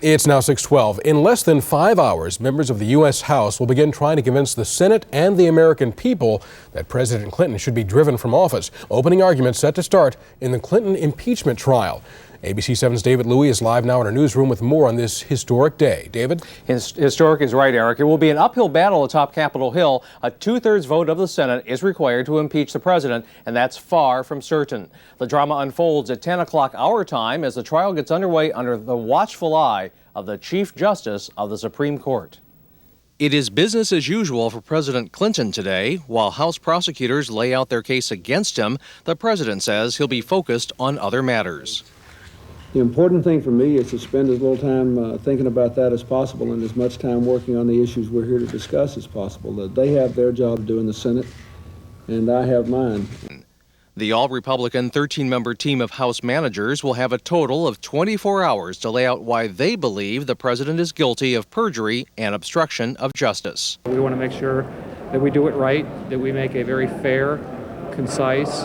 It's now 6:12. In less than 5 hours, members of the U.S. House will begin trying to convince the Senate and the American people that President Clinton should be driven from office. Opening arguments set to start in the Clinton impeachment trial. ABC 7's David Louie is live now in our newsroom with more on this historic day. David? Historic is right, Eric. It will be an uphill battle atop Capitol Hill. A two-thirds vote of the Senate is required to impeach the president, and that's far from certain. The drama unfolds at 10 o'clock our time as the trial gets underway under the watchful eye of the Chief Justice of the Supreme Court. It is business as usual for President Clinton today. While House prosecutors lay out their case against him, the president says he'll be focused on other matters. The important thing for me is to spend as little time thinking about that as possible and as much time working on the issues we're here to discuss as possible. They have their job to do in the Senate, and I have mine. The all-Republican 13-member team of House managers will have a total of 24 hours to lay out why they believe the president is guilty of perjury and obstruction of justice. We want to make sure that we do it right, that we make a very fair, concise,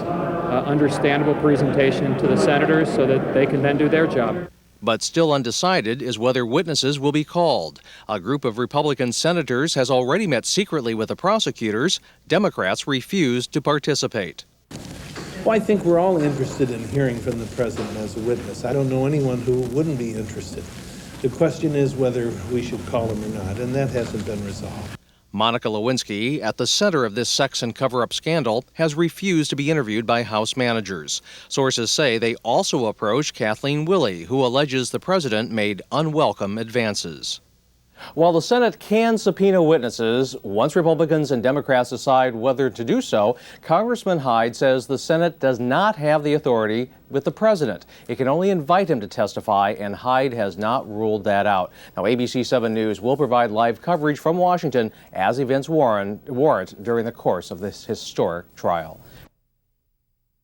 understandable presentation to the senators so that they can then do their job. But still undecided is whether witnesses will be called. A group of Republican senators has already met secretly with the prosecutors. Democrats refused to participate. Well, I think we're all interested in hearing from the president as a witness. I don't know anyone who wouldn't be interested. The question is whether we should call him or not, and that hasn't been resolved. Monica Lewinsky, at the center of this sex and cover-up scandal, has refused to be interviewed by House managers. Sources say they also approached Kathleen Willey, who alleges the president made unwelcome advances. While the Senate can subpoena witnesses, once Republicans and Democrats decide whether to do so, Congressman Hyde says the Senate does not have the authority with the president. It can only invite him to testify, and Hyde has not ruled that out. Now, ABC 7 News will provide live coverage from Washington as events warrant during the course of this historic trial.